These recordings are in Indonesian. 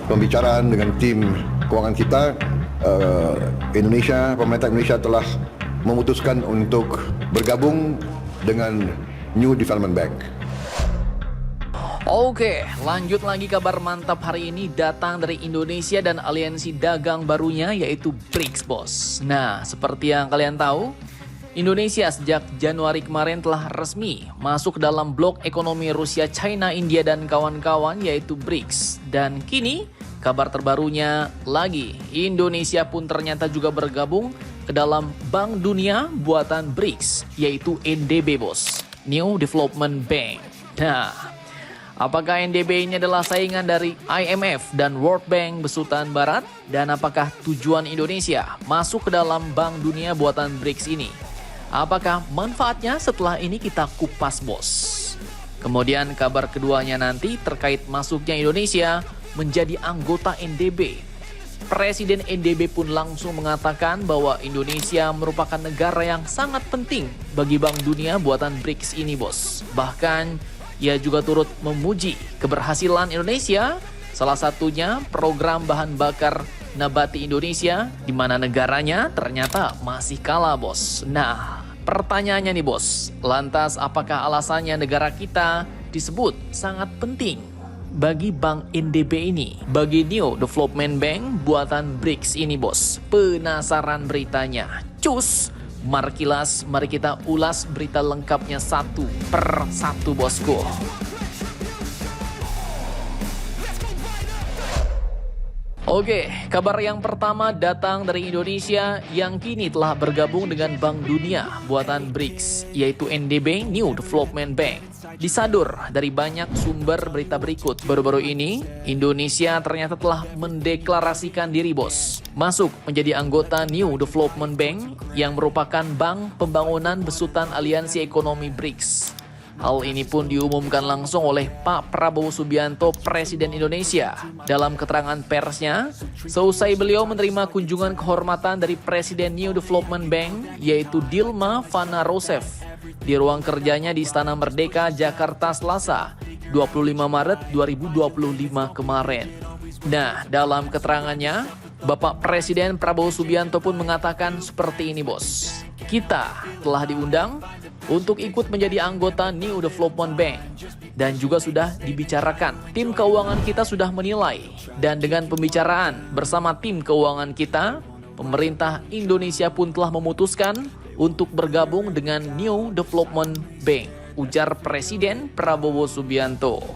pembicaraan dengan tim kewangan kita, pemerintah Indonesia telah memutuskan untuk bergabung dengan New Development Bank. Oke, lanjut lagi kabar mantap hari ini datang dari Indonesia dan aliansi dagang barunya yaitu BRICS, bos. Nah, seperti yang kalian tahu, Indonesia sejak Januari kemarin telah resmi masuk ke dalam blok ekonomi Rusia, China, India, dan kawan-kawan yaitu BRICS. Dan kini, kabar terbarunya lagi, Indonesia pun ternyata juga bergabung ke dalam Bank Dunia buatan BRICS yaitu NDB, bos. New Development Bank. Nah, apakah NDB ini adalah saingan dari IMF dan World Bank besutan Barat? Dan apakah tujuan Indonesia masuk ke dalam Bank Dunia buatan BRICS ini? Apakah manfaatnya? Setelah ini kita kupas, bos. Kemudian kabar keduanya nanti terkait masuknya Indonesia menjadi anggota NDB. Presiden NDB pun langsung mengatakan bahwa Indonesia merupakan negara yang sangat penting bagi Bank Dunia buatan BRICS ini, bos. Bahkan ia juga turut memuji keberhasilan Indonesia, salah satunya program bahan bakar nabati Indonesia, di mana negaranya ternyata masih kalah, bos. Nah, pertanyaannya nih, bos, lantas apakah alasannya negara kita disebut sangat penting bagi Bank NDB ini, bagi New Development Bank buatan BRICS ini, bos? Penasaran beritanya? Cus! Mari kita ulas berita lengkapnya satu per satu, bosku. Oke, kabar yang pertama datang dari Indonesia yang kini telah bergabung dengan Bank Dunia buatan BRICS, yaitu NDB, New Development Bank. Disadur dari banyak sumber berita berikut, baru-baru ini Indonesia ternyata telah mendeklarasikan diri, bos, masuk menjadi anggota New Development Bank yang merupakan bank pembangunan besutan aliansi ekonomi BRICS. Hal ini pun diumumkan langsung oleh Pak Prabowo Subianto, Presiden Indonesia. Dalam keterangan persnya, seusai beliau menerima kunjungan kehormatan dari Presiden New Development Bank, yaitu Dilma Vana Rousseff, di ruang kerjanya di Istana Merdeka, Jakarta, Selasa, 25 Maret 2025 kemarin. Nah, dalam keterangannya, Bapak Presiden Prabowo Subianto pun mengatakan seperti ini, bos. Kita telah diundang untuk ikut menjadi anggota New Development Bank dan juga sudah dibicarakan. Tim keuangan kita sudah menilai, dan dengan pembicaraan bersama tim keuangan kita, pemerintah Indonesia pun telah memutuskan untuk bergabung dengan New Development Bank, ujar Presiden Prabowo Subianto.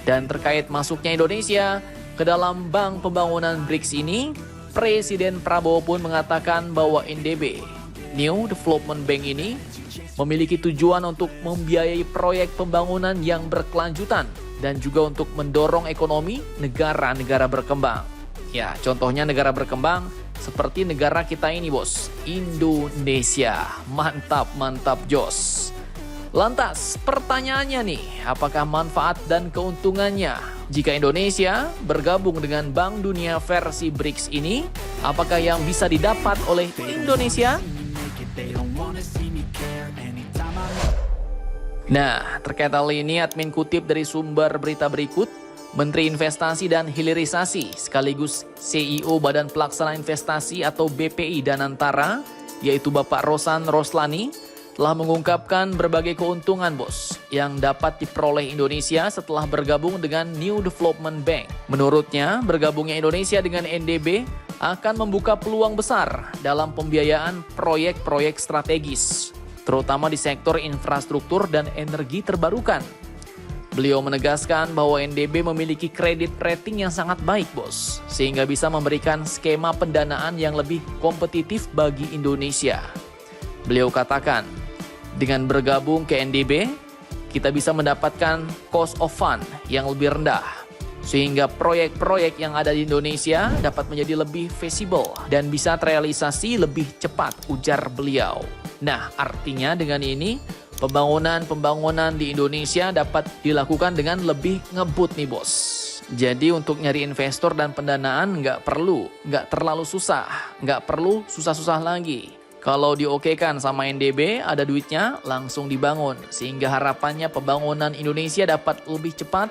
Dan terkait masuknya Indonesia ke dalam Bank Pembangunan BRICS ini, Presiden Prabowo pun mengatakan bahwa NDB, New Development Bank ini memiliki tujuan untuk membiayai proyek pembangunan yang berkelanjutan dan juga untuk mendorong ekonomi negara-negara berkembang. Ya, contohnya negara berkembang seperti negara kita ini, bos, Indonesia. Mantap jos. Lantas pertanyaannya nih, apakah manfaat dan keuntungannya jika Indonesia bergabung dengan Bank Dunia versi BRICS ini? Apakah yang bisa didapat oleh Indonesia? Nah, terkait hal ini admin kutip dari sumber berita berikut. Menteri Investasi dan Hilirisasi sekaligus CEO Badan Pelaksana Investasi atau BPI Danantara, yaitu Bapak Rosan Roslani, telah mengungkapkan berbagai keuntungan, bos, yang dapat diperoleh Indonesia setelah bergabung dengan New Development Bank. Menurutnya, bergabungnya Indonesia dengan NDB akan membuka peluang besar dalam pembiayaan proyek-proyek strategis, terutama di sektor infrastruktur dan energi terbarukan. Beliau menegaskan bahwa NDB memiliki kredit rating yang sangat baik, bos, sehingga bisa memberikan skema pendanaan yang lebih kompetitif bagi Indonesia. Beliau katakan, dengan bergabung ke NDB, kita bisa mendapatkan cost of fund yang lebih rendah, sehingga proyek-proyek yang ada di Indonesia dapat menjadi lebih feasible dan bisa terrealisasi lebih cepat, ujar beliau. Nah, artinya dengan ini, pembangunan di Indonesia dapat dilakukan dengan lebih ngebut nih, bos. Jadi untuk nyari investor dan pendanaan nggak terlalu susah, nggak perlu susah-susah lagi. Kalau diokekan sama NDB, ada duitnya langsung dibangun, sehingga harapannya pembangunan Indonesia dapat lebih cepat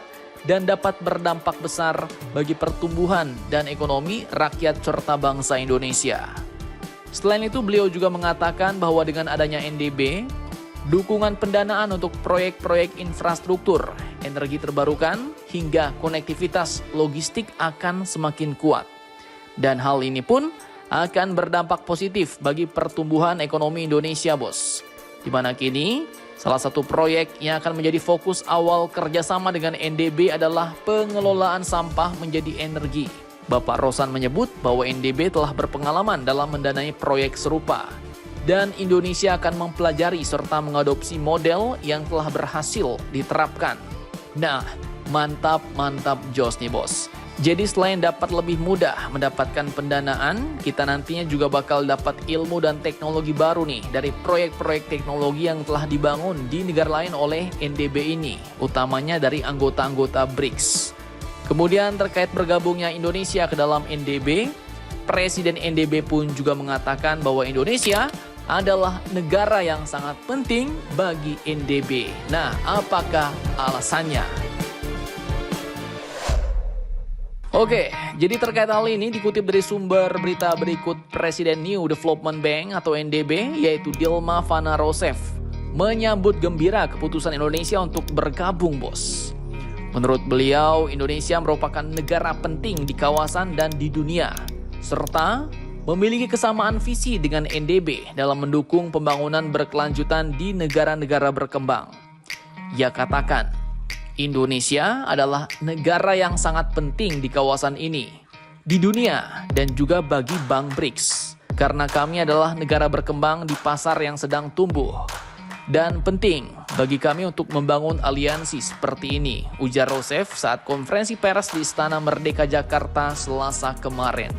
dan dapat berdampak besar bagi pertumbuhan dan ekonomi rakyat serta bangsa Indonesia. Selain itu, beliau juga mengatakan bahwa dengan adanya NDB, dukungan pendanaan untuk proyek-proyek infrastruktur, energi terbarukan, hingga konektivitas logistik akan semakin kuat. Dan hal ini pun akan berdampak positif bagi pertumbuhan ekonomi Indonesia, bos. Di mana kini, salah satu proyek yang akan menjadi fokus awal kerjasama dengan NDB adalah pengelolaan sampah menjadi energi. Bapak Rosan menyebut bahwa NDB telah berpengalaman dalam mendanai proyek serupa. Dan Indonesia akan mempelajari serta mengadopsi model yang telah berhasil diterapkan. Nah, mantap jos nih bos. Jadi selain dapat lebih mudah mendapatkan pendanaan, kita nantinya juga bakal dapat ilmu dan teknologi baru nih dari proyek-proyek teknologi yang telah dibangun di negara lain oleh NDB ini, utamanya dari anggota-anggota BRICS. Kemudian terkait bergabungnya Indonesia ke dalam NDB, Presiden NDB pun juga mengatakan bahwa Indonesia adalah negara yang sangat penting bagi NDB. Nah, apakah alasannya? Oke, jadi terkait hal ini dikutip dari sumber berita berikut, Presiden New Development Bank atau NDB yaitu Dilma Vana Rousseff menyambut gembira keputusan Indonesia untuk bergabung, bos. Menurut beliau, Indonesia merupakan negara penting di kawasan dan di dunia, serta memiliki kesamaan visi dengan NDB dalam mendukung pembangunan berkelanjutan di negara-negara berkembang. Ia katakan, Indonesia adalah negara yang sangat penting di kawasan ini, di dunia, dan juga bagi Bank BRICS. Karena kami adalah negara berkembang di pasar yang sedang tumbuh. Dan penting bagi kami untuk membangun aliansi seperti ini, ujar Rousseff saat konferensi pers di Istana Merdeka Jakarta Selasa kemarin.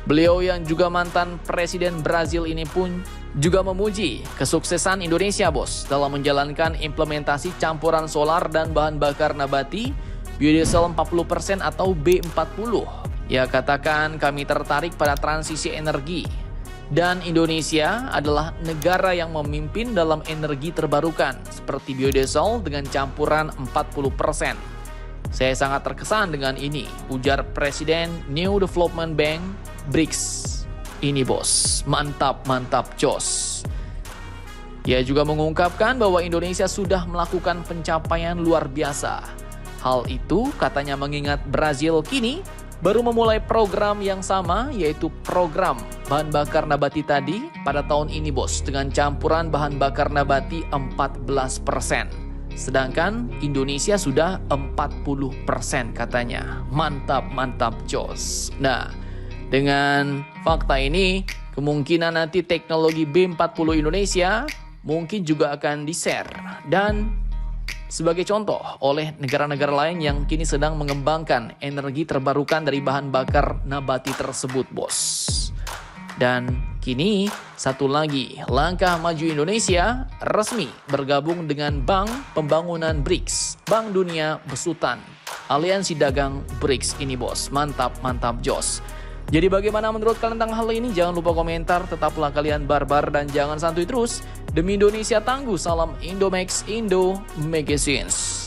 Beliau yang juga mantan Presiden Brazil ini pun juga memuji kesuksesan Indonesia, bos, dalam menjalankan implementasi campuran solar dan bahan bakar nabati biodiesel 40% atau B40. Ia katakan kami tertarik pada transisi energi dan Indonesia adalah negara yang memimpin dalam energi terbarukan seperti biodiesel dengan campuran 40%. Saya sangat terkesan dengan ini, ujar Presiden New Development Bank BRICS. Ini bos, mantap jos. Ia juga mengungkapkan bahwa Indonesia sudah melakukan pencapaian luar biasa. Hal itu katanya mengingat Brazil kini baru memulai program yang sama, yaitu program bahan bakar nabati tadi pada tahun ini, bos, dengan campuran bahan bakar nabati 14%. Sedangkan Indonesia sudah 40% katanya. Mantap jos. Nah, dengan fakta ini, kemungkinan nanti teknologi B40 Indonesia mungkin juga akan di-share dan sebagai contoh oleh negara-negara lain yang kini sedang mengembangkan energi terbarukan dari bahan bakar nabati tersebut, bos. Dan kini satu lagi langkah maju Indonesia resmi bergabung dengan Bank Pembangunan BRICS, Bank Dunia Besutan, Aliansi Dagang BRICS ini, bos. Mantap jos. Jadi bagaimana menurut kalian tentang hal ini? Jangan lupa komentar, tetaplah kalian barbar dan jangan santuy terus. Demi Indonesia tangguh, salam Indomax Indo Magazines.